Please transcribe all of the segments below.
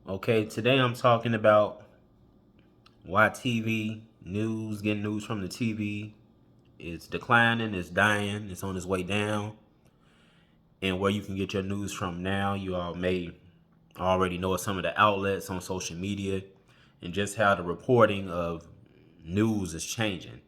Okay, today I'm talking about why TV news, getting news from the TV, is declining, it's dying, it's on its way down, and where you can get your news from now. You all may already know some of the outlets on social media and just how the reporting of news is changing.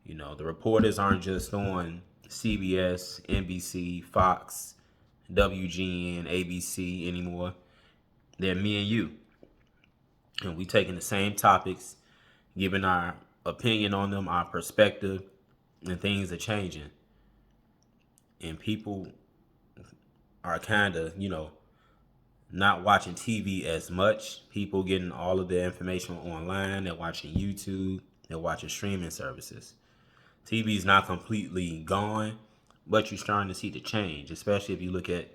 The reporters aren't just on CBS, NBC, Fox, WGN, ABC anymore. They're me and you. And we taking the same topics, giving our opinion on them, our perspective, and things are changing. And people are kind of, not watching TV as much. People getting all of their information online. They're watching YouTube. They're watching streaming services. TV is not completely gone, but you're starting to see the change, especially if you look at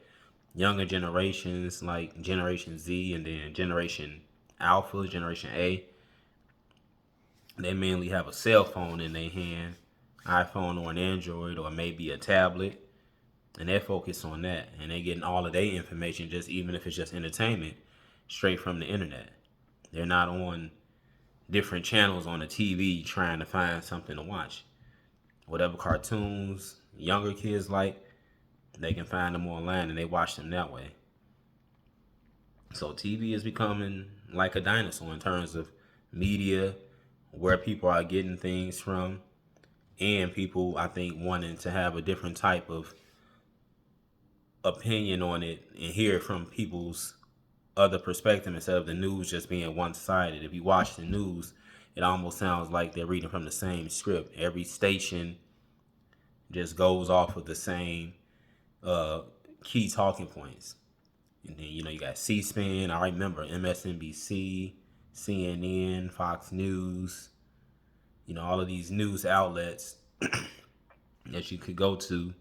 younger generations like Generation Z and then Generation Alpha, Generation A. They mainly have a cell phone in their hand, iPhone or an Android or maybe a tablet, and they're focused on that. And they're getting all of their information, just even if it's just entertainment, straight from the internet. They're not on different channels on the TV trying to find something to watch. Whatever cartoons younger kids like, they can find them online and they watch them that way. So TV is becoming like a dinosaur in terms of media, where people are getting things from, and people, I think, wanting to have a different type of opinion on it and hear it from people's other perspective instead of the news just being one sided. If you watch the news, it almost sounds like they're reading from the same script. Every station just goes off of the same uh, key talking points. And then, you got C-SPAN, I remember MSNBC, CNN, Fox News, all of these news outlets that you could go to,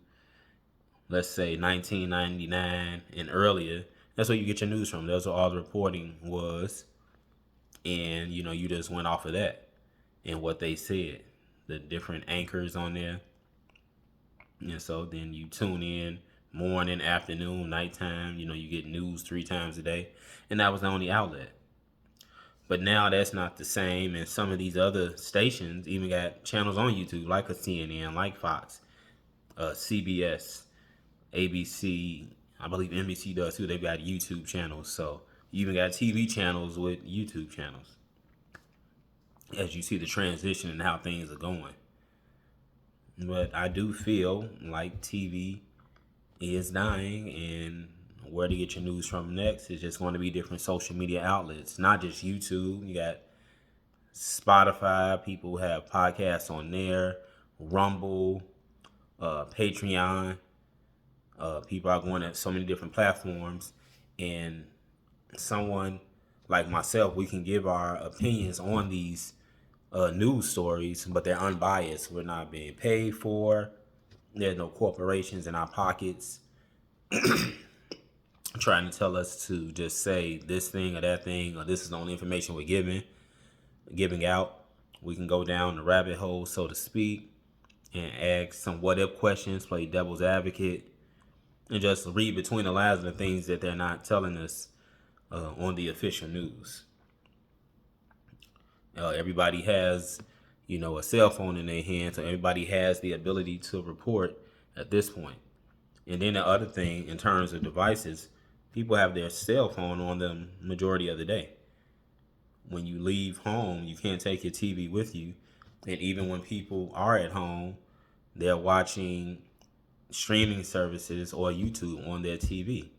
let's say 1999 and earlier. That's where you get your news from. That's where all the reporting was. And, you just went off of that and what they said, the different anchors on there. And so then you tune in morning, afternoon, nighttime. You get news 3 times a day. And that was the only outlet. But now that's not the same. And some of these other stations even got channels on YouTube, like a CNN, like Fox, CBS, ABC. I believe NBC does too. They've got YouTube channels. So you even got TV channels with YouTube channels. As you see the transition and how things are going. But I do feel like TV is dying, and where to get your news from next is just going to be different social media outlets, not just YouTube. You got Spotify, people have podcasts on there, Rumble, Patreon. People are going at so many different platforms, and someone like myself, we can give our opinions on these news stories, but they're unbiased. We're not being paid for. There's no corporations in our pockets trying to tell us to just say this thing or that thing, or this is the only information we're giving out. We can go down the rabbit hole, so to speak, and ask some what if questions, play devil's advocate, and just read between the lines of the things that they're not telling us on the official news. Everybody has, a cell phone in their hand, so everybody has the ability to report at this point. And then the other thing, in terms of devices, people have their cell phone on them majority of the day. When you leave home, you can't take your TV with you. And even when people are at home, they're watching streaming services or YouTube on their TV.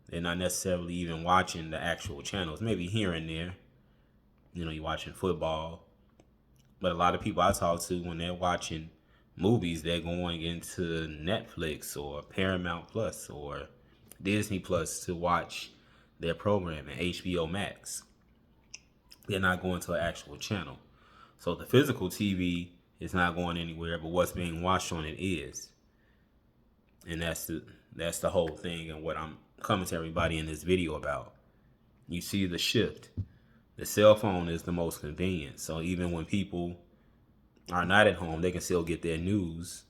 They're not necessarily even watching the actual channels, maybe here and there. You're watching football. But a lot of people I talk to, when they're watching movies, they're going into Netflix or Paramount Plus or Disney Plus to watch their programming, HBO Max. They're not going to an actual channel. So the physical TV is not going anywhere, but what's being watched on it is. And that's the whole thing and what I'm coming to everybody in this video about. You see the shift. The cell phone is the most convenient. So even when people are not at home, they can still get their news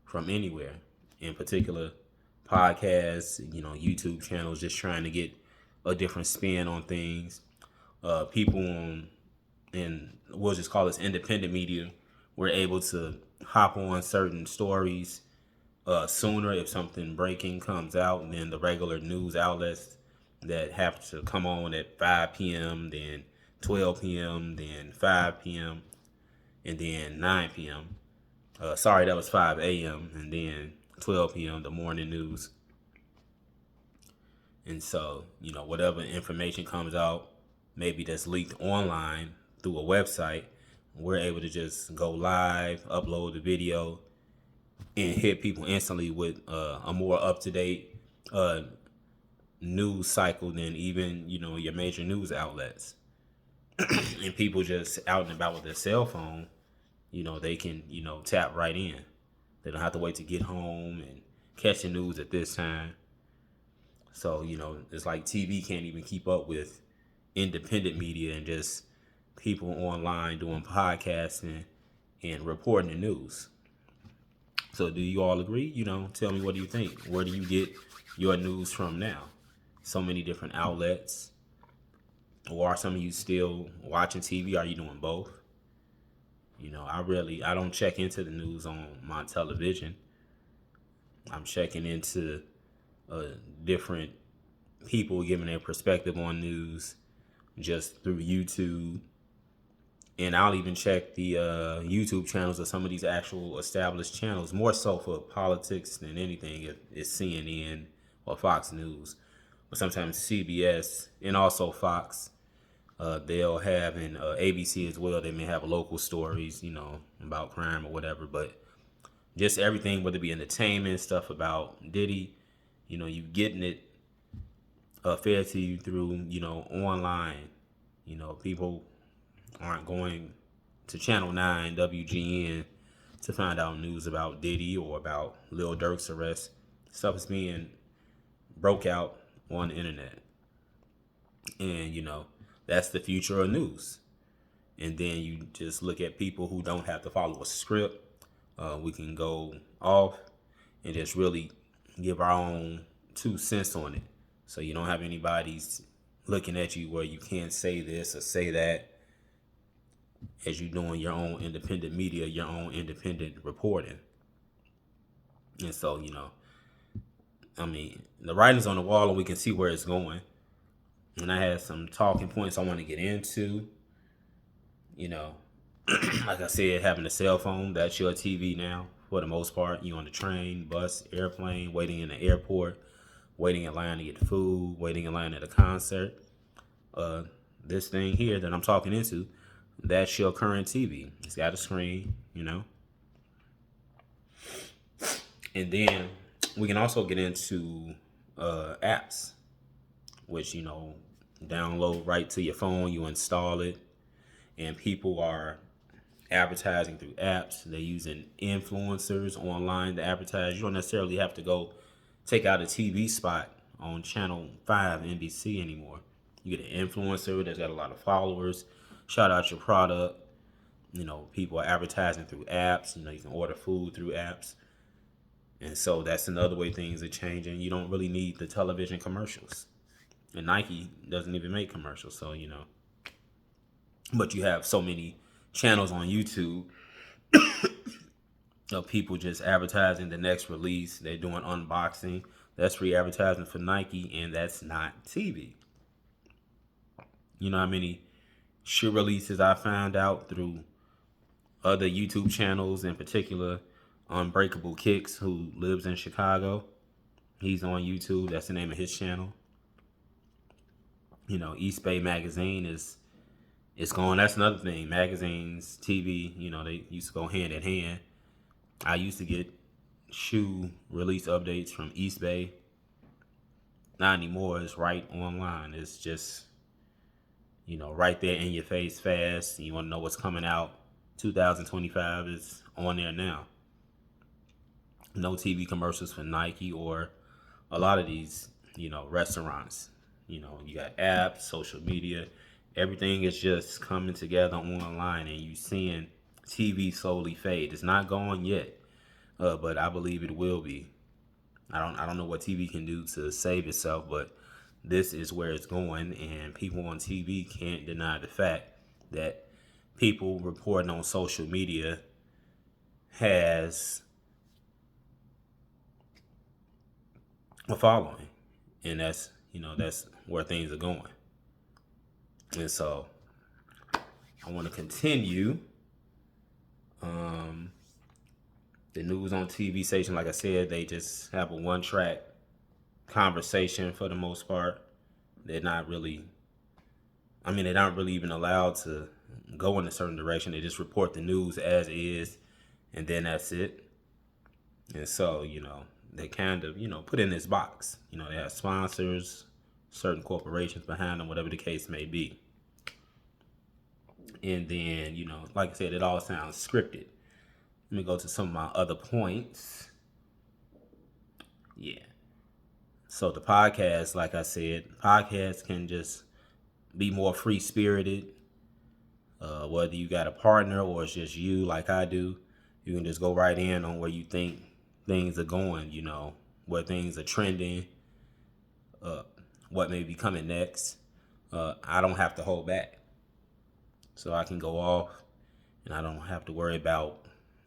from anywhere. In particular, podcasts, YouTube channels, just trying to get a different spin on things. People on, and we'll just call this independent media, we're able to hop on certain stories sooner if something breaking comes out than the regular news outlets that have to come on at 5 p.m., then 12 p.m., then 5 p.m., and then 9 p.m. Sorry, that was 5 a.m., and then 12 p.m., the morning news. And so, whatever information comes out, maybe that's leaked online through a website, we're able to just go live, upload the video, and hit people instantly with a more up to date news cycle than even your major news outlets. And people just out and about with their cell phone, they can tap right in. They don't have to wait to get home and catch the news at this time. So it's like TV can't even keep up with independent media and just people online doing podcasting and reporting the news. So do you all agree? Tell me, what do you think? Where do you get your news from now? So many different outlets. Or are some of you still watching TV? Are you doing both? I don't check into the news on my television. I'm checking into different people giving their perspective on news just through YouTube. And I'll even check the YouTube channels of some of these actual established channels, more so for politics than anything, if it's CNN or Fox News. But sometimes CBS and also Fox, they'll have, and ABC as well, they may have local stories, about crime or whatever. But just everything, whether it be entertainment, stuff about Diddy, you getting it fed to you through, online. People aren't going to Channel 9, WGN to find out news about Diddy or about Lil Durk's arrest. Stuff is being broke out on the internet. And, that's the future of news. And then you just look at people who don't have to follow a script. We can go off and just really give our own 2 cents on it. So you don't have anybody's looking at you where you can't say this or say that, as you're doing your own independent media, your own independent reporting. And so, the writing's on the wall and we can see where it's going. And I had some talking points I want to get into. Like I said, having a cell phone, that's your TV now, for the most part. You on the train, bus, airplane, waiting in the airport, waiting in line to get food, waiting in line at a concert. This thing here that I'm talking into, that's your current TV. It's got a screen, And then we can also get into apps, which, download right to your phone, you install it, and people are advertising through apps. They're using influencers online to advertise. You don't necessarily have to go take out a TV spot on Channel 5 NBC anymore. You get an influencer that's got a lot of followers, shout out your product. People are advertising through apps. You can order food through apps. And so that's another way things are changing. You don't really need the television commercials. And Nike doesn't even make commercials, so, But you have so many channels on YouTube of people just advertising the next release. They're doing unboxing. That's free advertising for Nike, and that's not TV. You know how many shoe releases I found out through other YouTube channels, in particular Unbreakable Kicks, who lives in Chicago. He's on YouTube. That's the name of his channel. East Bay Magazine it's going. That's another thing. Magazines, TV, they used to go hand in hand. I used to get shoe release updates from East Bay. Not anymore. It's right online. It's just, right there in your face fast. You want to know what's coming out. 2025 is on there now. No TV commercials for Nike or a lot of these, restaurants. You got apps, social media. Everything is just coming together online, and you seeing TV slowly fade. It's not gone yet, but I believe it will be. I don't know what TV can do to save itself, but this is where it's going, and people on TV can't deny the fact that people reporting on social media has a following, and that's where things are going. And so I want to continue. The news on TV station, like I said, they just have a one-track conversation for the most part. They're not really, they're not really even allowed to go in a certain direction. They just report the news as is, and then that's it. And so, they kind of, put in this box. They have sponsors, certain corporations behind them, whatever the case may be. And then, like I said, it all sounds scripted. Let me go to some of my other points. Yeah. So the podcast, like I said, podcasts can just be more free spirited. Whether you got a partner or it's just you, like I do, you can just go right in on where you think things are going, where things are trending, what may be coming next. I don't have to hold back. So I can go off and I don't have to worry about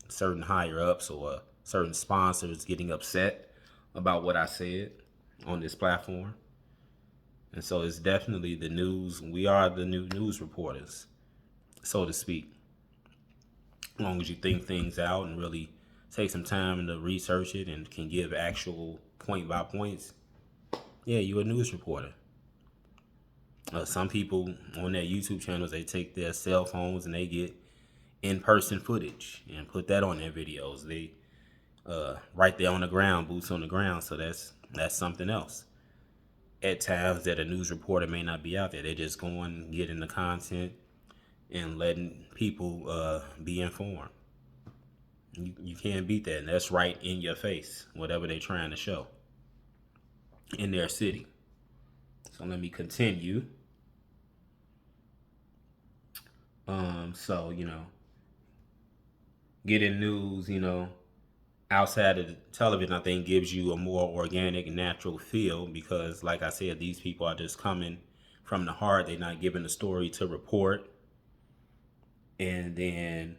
certain higher ups or certain sponsors getting upset about what I said on this platform. And so it's definitely the news. We are the new news reporters, so to speak. As long as you think things out and really take some time to research it and can give actual point by points, yeah, you're a news reporter. Some people on their YouTube channels, they take their cell phones and they get in-person footage and put that on their videos. They right there on the ground, boots on the ground. So that's something else. At times that a news reporter may not be out there. They're just going, getting the content and letting people be informed. You can't beat that. And that's right in your face, whatever they're trying to show in their city. So let me continue. So, getting news, outside of the television, I think gives you a more organic and natural feel because, like I said, these people are just coming from the heart. They're not giving the story to report. And then,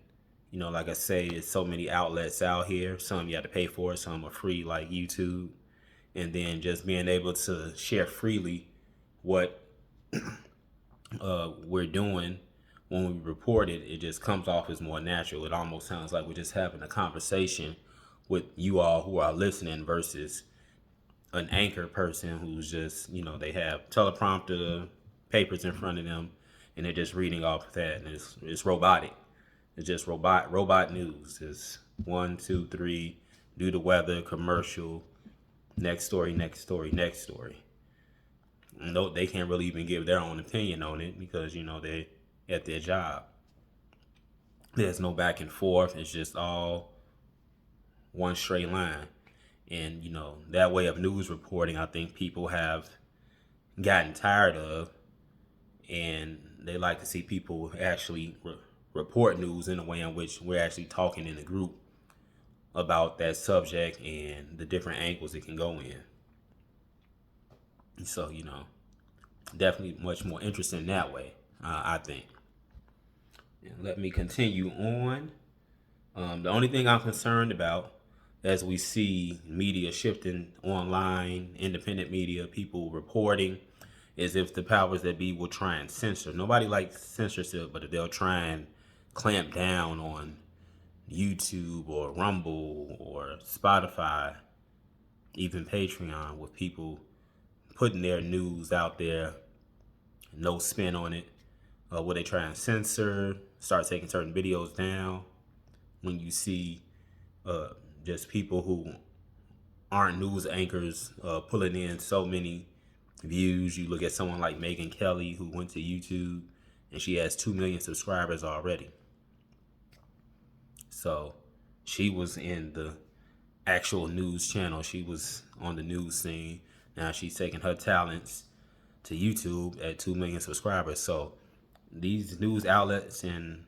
like I say, it's so many outlets out here. Some you have to pay for, some are free, like YouTube. And then just being able to share freely what we're doing when we report it, it just comes off as more natural. It almost sounds like we're just having a conversation with you all who are listening versus an anchor person who's just, they have teleprompter, papers in front of them, and they're just reading off of that. And it's robotic. It's just robot news. It's 1, 2, 3, do the weather, commercial, next story, next story, next story. No, they can't really even give their own opinion on it because, they at their job. There's no back and forth. It's just all one straight line. And, that way of news reporting, I think people have gotten tired of. And they like to see people actually report news in a way in which we're actually talking in a group about that subject and the different angles it can go in. So, definitely much more interesting that way, I think. And let me continue on. The only thing I'm concerned about as we see media shifting online, independent media, people reporting, is if the powers that be will try and censor. Nobody likes censorship, but if they'll try and clamp down on YouTube or Rumble or Spotify, even Patreon, with people putting their news out there, no spin on it, will they try and censor, start taking certain videos down? When you see just people who aren't news anchors pulling in so many views. You look at someone like Megyn Kelly, who went to YouTube and she has 2 million subscribers already. So she was in the actual news channel. She was on the news scene. Now she's taking her talents to YouTube at 2 million subscribers. So these news outlets and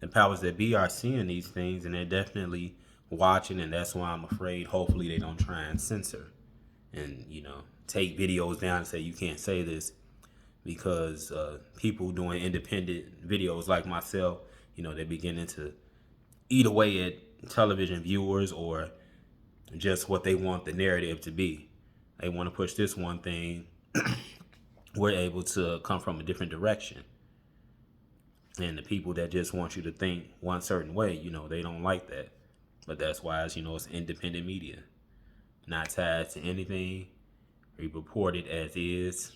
the powers that be are seeing these things, and they're definitely watching, and that's why I'm afraid hopefully they don't try and censor. And take videos down and say you can't say this, because people doing independent videos like myself, they're beginning to eat away at television viewers, or just what they want the narrative to be. They want to push this one thing. We're able to come from a different direction. And the people that just want you to think one certain way, they don't like that. But that's why it's independent media. Not tied to anything. We report it as is.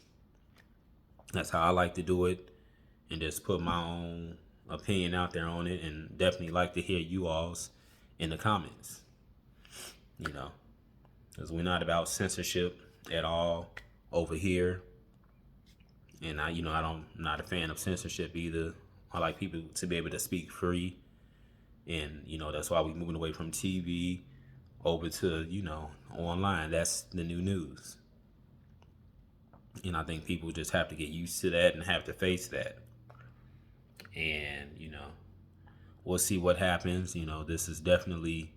That's how I like to do it. And just put my own opinion out there on it. And definitely like to hear you all's in the comments. Because we're not about censorship at all over here. And I'm not a fan of censorship either. I like people to be able to speak free. And, that's why we're moving away from TV over to, online. That's the new news. And I think people just have to get used to that and have to face that. And, we'll see what happens. This is definitely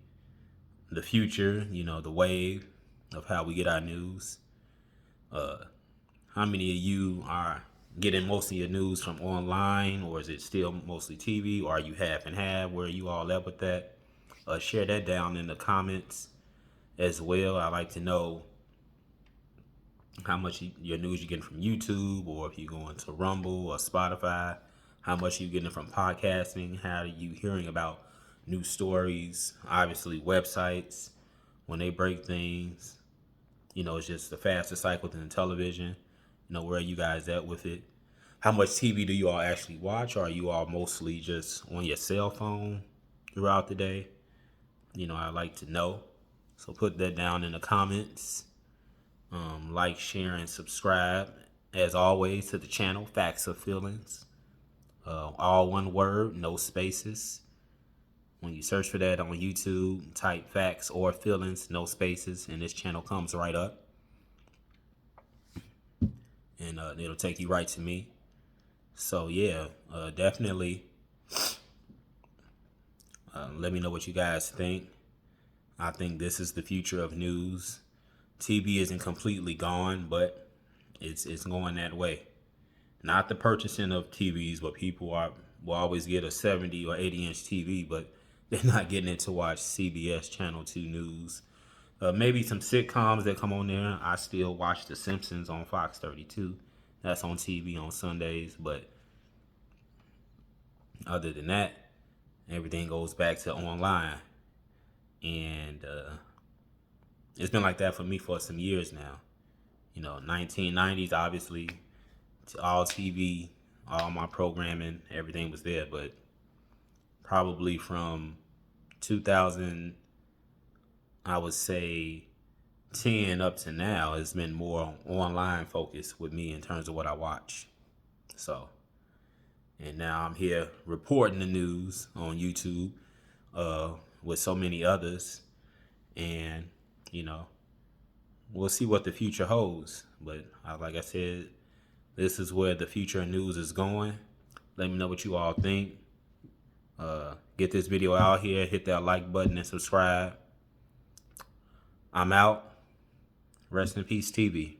the future, the wave of how we get our news. How many of you are getting most of your news from online, or is it still mostly TV, or are you half and half? Where are you all at with that? Share that down in the comments as well. I like to know how much your news you're getting from YouTube, or if you're going to Rumble or Spotify, how much you're getting from podcasting. How are you hearing about new stories? Obviously, websites, when they break things, it's just a faster cycle than television. Where are you guys at with it? How much TV do you all actually watch? Or are you all mostly just on your cell phone throughout the day? I'd like to know. So put that down in the comments. Like, share, and subscribe. As always, to the channel, Facts or Feelings. All one word, no spaces. When you search for that on YouTube, type Facts or Feelings, no spaces, and this channel comes right up. And it'll take you right to me. So yeah, definitely let me know what you guys think. I think this is the future of news. TV isn't completely gone, but it's going that way. Not the purchasing of TVs, but people will always get a 70 or 80-inch TV, but they're not getting it to watch CBS Channel 2 News. Maybe some sitcoms that come on there. I still watch The Simpsons on Fox 32. That's on TV on Sundays. But other than that, everything goes back to online. And it's been like that for me for some years now. 1990s, obviously, all TV, all my programming, everything was there. But probably from 2000, I would say 10 up to now, it's been more online focused with me in terms of what I watch. So, and now I'm here reporting the news on YouTube with so many others. And, we'll see what the future holds. But like I said, this is where the future of news is going. Let me know what you all think. Get this video out here. Hit that like button and subscribe. I'm out. Rest in peace, TV.